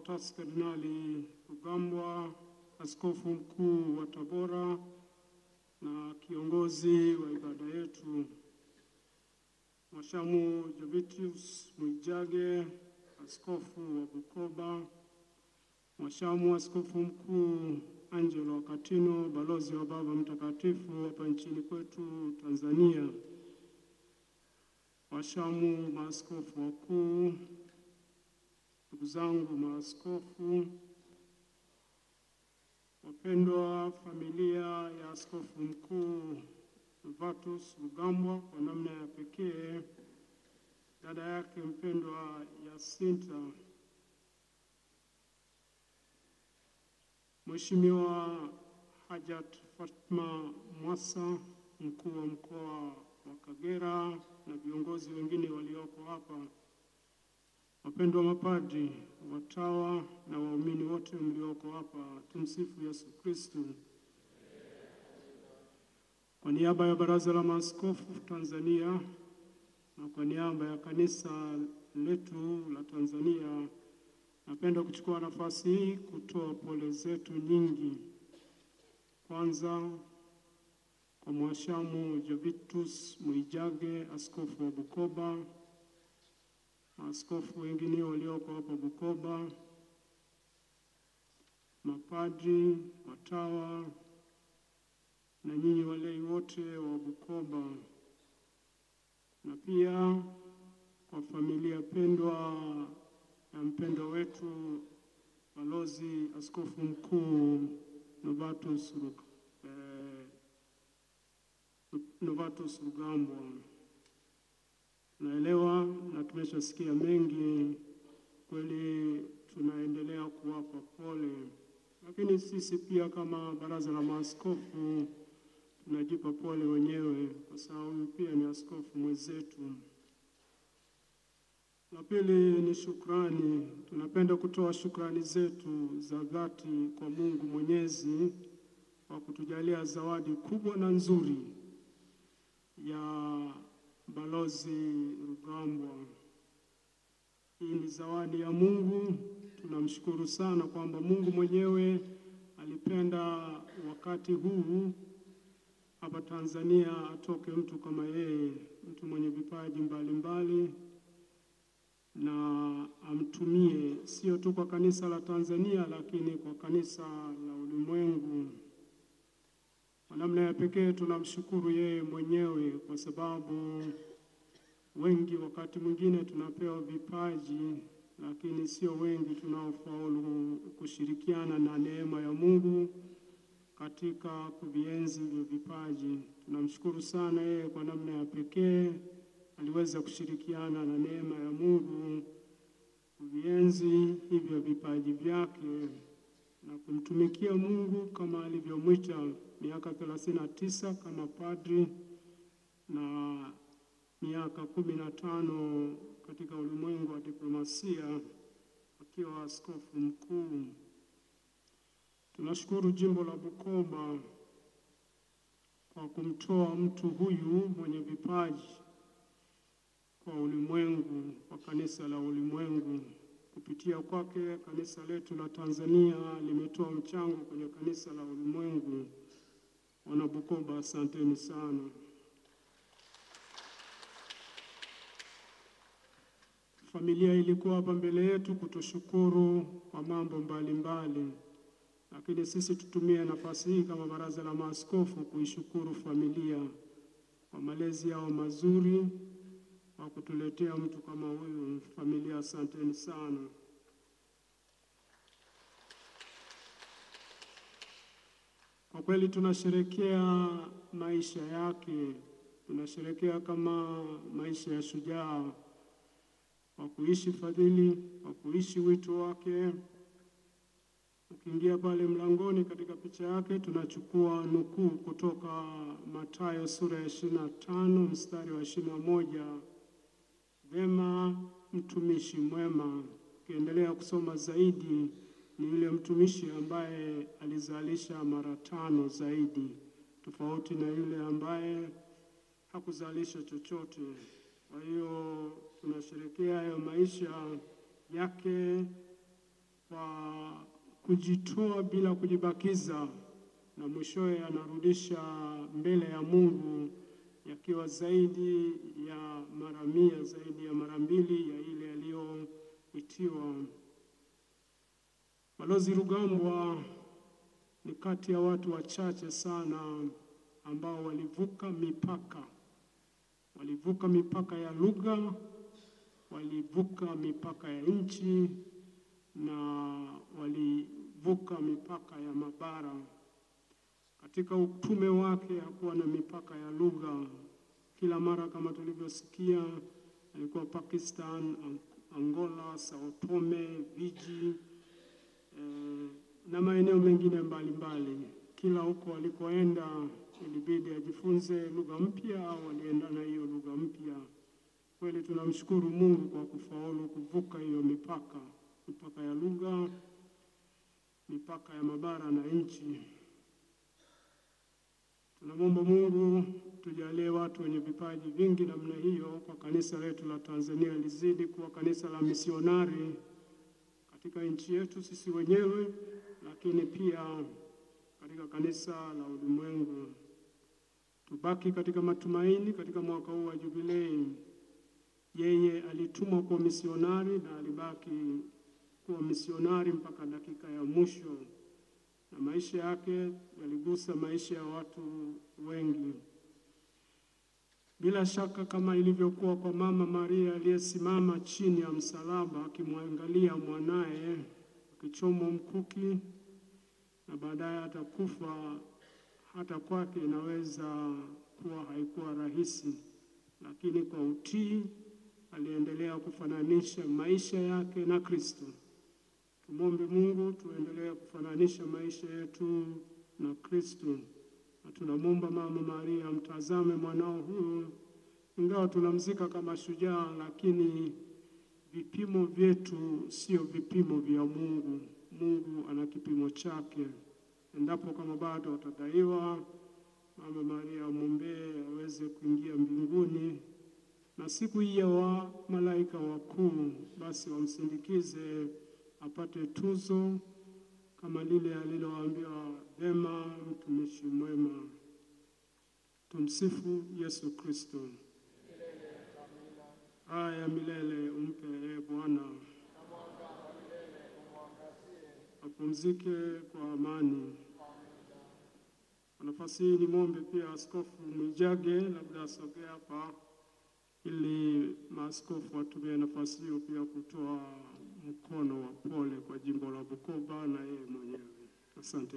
Protas Kardinali Rugambwa, askofu mkuu wa Tabora na kiongozi wa ibada yetu, Mhashamu Jovitus Mwijage, askofu wa Bukoba, Mhashamu askofu mkuu Angelo Wakatino, balozi wa Baba Mtakatifu hapa nchini kwetu Tanzania, Mhashamu maaskofu wakuu, ndugu zangu maaskofu, wapendwa familia ya askofu mkuu Novatus Rugambwa, kwa namna ya pekee dada yake mpendwa Yasinta, Mheshimiwa Hajat Fatma Mwasa, mkuu wa mkoa wa Kagera, na viongozi wengine walioko hapa, wapendwa mapadri, watawa na waumini wote mlioko hapa, tumsifu Yesu Kristo. Kwa niaba ya Baraza la Maaskofu Tanzania na kwa niaba ya kanisa letu la Tanzania, napenda kuchukua nafasi hii kutoa pole zetu nyingi. Kwanza kwa Mhashamu Jovitus Mwijage, askofu wa Bukoba, maaskofu wengine walioko hapa Bukoba, mapadri, watawa na nyinyi walei wote wa Bukoba, na pia kwa familia pendwa na mpendwa wetu balozi askofu mkuu Novatus Rugambwa. Naelewa na tumeshasikia mengi, kweli tunaendelea kuwapa pole, lakini sisi pia kama Baraza la Maaskofu tunajipa pole wenyewe kwa sababu huyu pia ni askofu mwenzetu. La pili ni shukrani. Tunapenda kutoa shukrani zetu za dhati kwa Mungu Mwenyezi kwa kutujalia zawadi kubwa na nzuri ya balozi Rugambwa. Hii ni zawadi ya Mungu. Tunamshukuru sana kwamba Mungu mwenyewe alipenda wakati huu hapa Tanzania atoke mtu kama yeye, mtu mwenye vipaji mbalimbali, na amtumie sio tu kwa kanisa la Tanzania lakini kwa kanisa la ulimwengu. Kwa namna ya pekee tunamshukuru yeye mwenyewe kwa sababu wengi wakati mwingine tunapewa vipaji lakini sio wengi tunaofaulu kushirikiana na neema ya Mungu katika kuvienzi hivyo vipaji. Tunamshukuru sana yeye kwa namna ya pekee aliweza kushirikiana na neema ya Mungu kuvienzi hivyo vipaji vyake na kumtumikia Mungu kama alivyomwita, miaka 39 kama padri na miaka 15 katika ulimwengu wa diplomasia akiwa askofu mkuu. Tunashukuru jimbo la Bukoba kwa kumtoa mtu huyu mwenye vipaji kwa ulimwengu, kwa kanisa la ulimwengu. Kupitia kwake kanisa letu la Tanzania limetoa mchango kwenye kanisa la ulimwengu. Wana Bukoba, asanteni sana. Familia ilikuwa hapa mbele yetu kutushukuru kwa mambo mbalimbali, lakini sisi tutumie nafasi hii kama Baraza la Maaskofu kuishukuru familia kwa malezi yao mazuri, kwa kutuletea mtu kama huyu. Familia, asanteni sana. Kwa kweli tunasherehekea maisha yake, tunasherehekea kama maisha ya shujaa, kwa kuishi fadhili, kwa kuishi wito wake. Ukiingia pale mlangoni katika picha yake tunachukua nukuu kutoka Mathayo sura ya 25 mstari wa 21. Vema, mtumishi mwema. Ukiendelea kusoma zaidi ni yule mtumishi ambaye alizalisha mara 5 zaidi, tofauti na yule ambaye hakuzalisha chochote. Kwa hiyo tunasherehekea hayo maisha yake kwa kujitoa bila kujibakiza, na mwishowe anarudisha mbele ya Mungu yakiwa zaidi ya mara 100, zaidi ya mara 2 ya ile aliyoitiwa. Balozi Rugambwa ni kati ya watu wachache sana ambao walivuka mipaka ya lugha, walivuka mipaka ya nchi, na walivuka mipaka ya mabara. Katika utume wake hakuwa na mipaka ya lugha. Kila mara kama tulivyosikia, alikuwa Pakistan, Angola, Sao Tome, Fiji, na maeneo mengine mbalimbali. Kila huko alikoenda ilibidi ajifunze lugha mpya au alienda na hiyo lugha mpya. Kweli tunamshukuru Mungu kwa kufaulu kuvuka hiyo mipaka ya lugha, mipaka ya mabara na nchi. Tunamwomba Mungu tujalie watu wenye vipaji vingi namna hiyo kwa kanisa letu la Tanzania lizidi kuwa kanisa la misionari katika nchi yetu sisi wenyewe, lakini pia katika kanisa la ulimwengu. Tubaki katika matumaini katika mwaka huu wa jubilei. Yeye alitumwa kwa misionari na alibaki kuwa misionari mpaka dakika ya mwisho, na maisha yake yaligusa maisha ya watu wengi. Bila shaka kama ilivyokuwa kwa Mama Maria aliyesimama chini ya msalaba akimwangalia mwanae akichomwa mkuki na baadaye atakufa, hata kwake inaweza kuwa haikuwa rahisi, lakini kwa utii aliendelea kufananisha maisha yake na Kristo. Tumombe Mungu tuendelee kufananisha maisha yetu na Kristo. Na tunamwomba Mama Maria mtazame mwanao huyu, ingawa tunamzika kama shujaa, lakini vipimo vyetu sio vipimo vya Mungu. Mungu ana kipimo chake. Endapo kama bado atadaiwa, Mama Maria amwombee aweze kuingia mbinguni, na siku hii ya malaika wakuu basi wamsindikize apate tuzo kama lile alilowaambia, vema mtumishi mwema. Tumsifu Yesu Kristo. Haya milele umpe Bwana, apumzike kwa amani. Kwa nafasi hii nimwombe pia Askofu Mwijage labda asogee hapa ili maaskofu watumie nafasi hiyo pia kutoa mkono wa pole kwa jimbo la Bukoba na yeye mwenyewe. Asante.